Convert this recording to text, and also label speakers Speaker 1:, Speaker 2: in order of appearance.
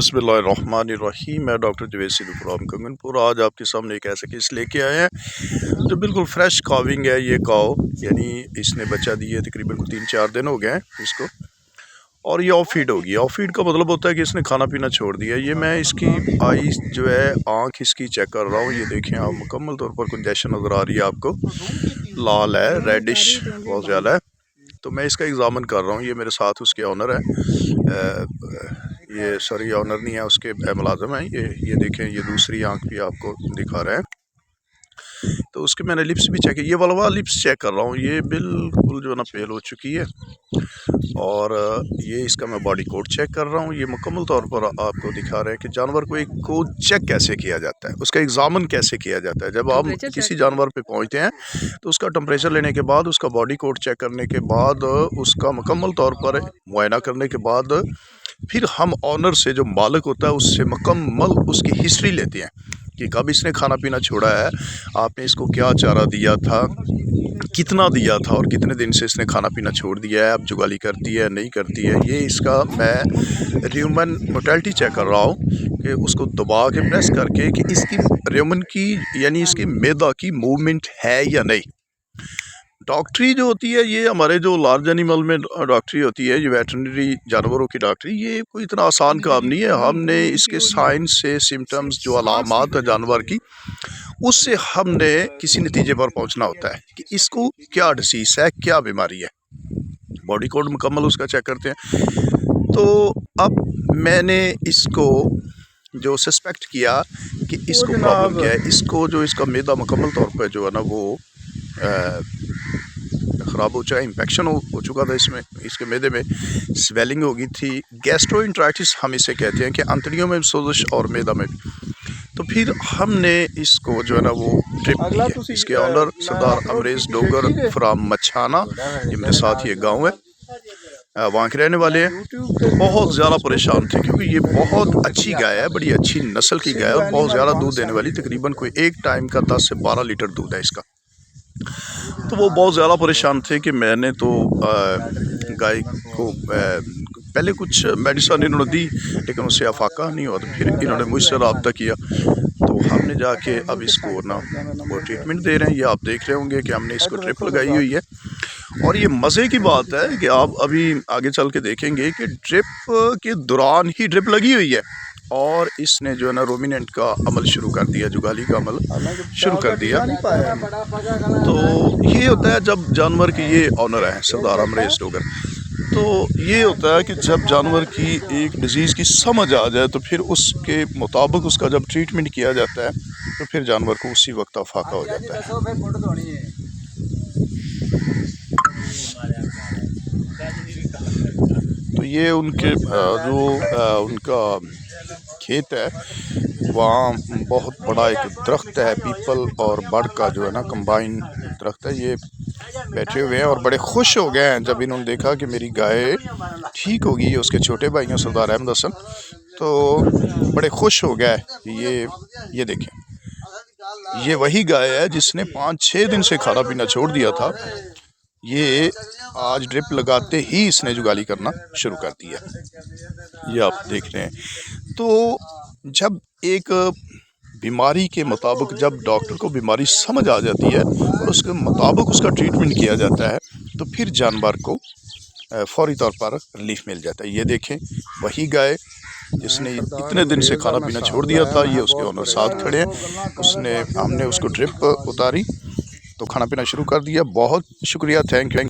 Speaker 1: बिस्मिल्लाहिर्रहमानिर्रहीम। मैं doctor Javed Sidhu from Kanganpur. आज आपके सामने एक ऐसा केस लेके आए हैं जो बिल्कुल फ्रेश काविंग है। ये काव यानी इसने बच्चा दिए तकरीबन 3-4 दिन हो गए हैं इसको, और ये ऑफ फीड होगी। ऑफ फीड का मतलब होता है कि इसने खाना पीना छोड़ दिया। ये मैं इसकी आई जो है आँख इसकी चेक कर रहा हूँ। ये देखें आप, मुकम्मल तौर पर कंजेशन नज़र आ रही है आपको, लाल है, रेडिश बहुत ज़्यादा है। तो मैं इसका एग्ज़ामिन कर रहा हूँ। ये मेरे साथ उसके ऑनर है, ये सॉरी ऑनर नहीं है, उसके मुलाजम है। ये देखें, ये दूसरी आंख भी आपको दिखा रहे हैं। तो उसके मैंने लिप्स भी चेक की, ये वाला लिप्स चेक कर रहा हूँ। ये बिल्कुल जो है ना पेल हो चुकी है। और ये इसका मैं बॉडी कोड चेक कर रहा हूँ। ये मुकम्मल तौर पर आपको दिखा रहे हैं कि जानवर को एक को चेक कैसे किया जाता है, उसका एग्ज़ामिन कैसे किया जाता है। जब आप किसी जानवर पे पहुँचते हैं तो उसका टेम्परेचर लेने के बाद, उसका बॉडी कोड चेक करने के बाद, उसका मुकम्मल तौर पर मुआयना करने के बाद फिर हम ऑनर से, जो मालिक होता है, उससे मुकम्मल उसकी हिस्ट्री लेते हैं कि कब इसने खाना पीना छोड़ा है, आपने इसको क्या चारा दिया था, कितना दिया था, और कितने दिन से इसने खाना पीना छोड़ दिया है, अब जुगाली करती है नहीं करती है। ये इसका मैं र्यूमन मोटेलिटी चेक कर रहा हूँ कि उसको दबा के प्रेस करके कि इसकी र्यूमन की यानी इसकी मैदा की मूवमेंट है या नहीं। डॉक्टरी जो होती है, ये हमारे जो लार्ज एनिमल में डॉक्टरी होती है, ये वेटरनरी जानवरों की डॉक्टरी, ये कोई इतना आसान काम नहीं है। हमने इसके साइंस से, सिम्टम्स जो अलामात है जानवर की, उससे हमने किसी नतीजे पर पहुंचना होता है कि इसको क्या डिसीज़ है, क्या बीमारी है। बॉडी कोड मुकम्मल उसका चेक करते हैं। तो अब मैंने इसको जो सस्पेक्ट किया कि इसको प्रॉब्लम क्या है, इसको जो इसका मैदा मुकम्मल तौर पर जो है ना वो ख़राब हो चुका, इन्फेक्शन हो चुका था इसमें, इसके मैदे में स्वेलिंग हो गई थी। गैस्ट्रोएंटेराइटिस हम इसे कहते हैं कि अंतड़ियों में सोजिश और मैदा में भी। तो फिर हमने इसको जो है ना वो ड्रिप दी है। इसके ऑनर सरदार अमरेज डोगर फ्राम मच्छाना, ये मेरे साथ ये गाँव है, वहाँ के रहने वाले हैं। तो बहुत ज़्यादा परेशान थे क्योंकि ये बहुत अच्छी गाय है, बड़ी अच्छी नस्ल की गाय है और बहुत ज़्यादा दूध देने वाली, तकरीबन कोई एक टाइम का 10 से 12 लीटर दूध है इसका। तो वो बहुत ज़्यादा परेशान थे कि मैंने तो गाय को पहले कुछ मेडिसिन इन्होंने दी, लेकिन उससे अफाका नहीं हुआ। तो फिर इन्होंने मुझसे रब्ता किया, तो हमने जाके अब इसको ना वो ट्रीटमेंट दे रहे हैं। ये आप देख रहे होंगे कि हमने इसको ड्रिप लगाई हुई है। और ये मज़े की बात है कि आप अभी आगे चल के देखेंगे कि ड्रिप के दौरान ही ड्रिप लगी हुई है और इसने जो है ना रोमिनेंट का अमल शुरू कर दिया, जुगाली का अमल शुरू कर दिया। तो ये होता है जब जानवर की, ये ऑनर है सरदार अमरेज डोगर। तो ये होता है कि जब जानवर की एक डिज़ीज़ की समझ आ जाए तो फिर उसके मुताबिक उसका जब ट्रीटमेंट किया जाता है तो फिर जानवर को उसी वक्त अफाका हो जाता है। तो ये उनके जो उनका खेत है, वहाँ बहुत बड़ा एक दरख्त है, पीपल और बड़ का जो है ना कंबाइन दरख्त है। ये बैठे हुए हैं और बड़े खुश हो गए हैं जब इन्होंने देखा कि मेरी गाय ठीक हो गई। उसके छोटे भाई हैं सरदार अहमद हसन, तो बड़े खुश हो गए। ये देखें, ये वही गाय है जिसने 5-6 दिन से खाना पीना छोड़ दिया था। ये आज ड्रिप लगाते ही इसने जुगाली करना शुरू कर दिया, ये आप देख रहे हैं। तो जब एक बीमारी के मुताबिक, जब डॉक्टर को बीमारी समझ आ जाती है और उसके मुताबिक उसका ट्रीटमेंट किया जाता है, तो फिर जानवर को फौरी तौर पर रिलीफ मिल जाता है। ये देखें, वही गाय जिसने इतने दिन से खाना पीना छोड़ दिया था, ये उसके ओनर साथ खड़े हैं। हमने उसको ड्रिप उतारी तो खाना पीना शुरू कर दिया। बहुत शुक्रिया, थैंक यू।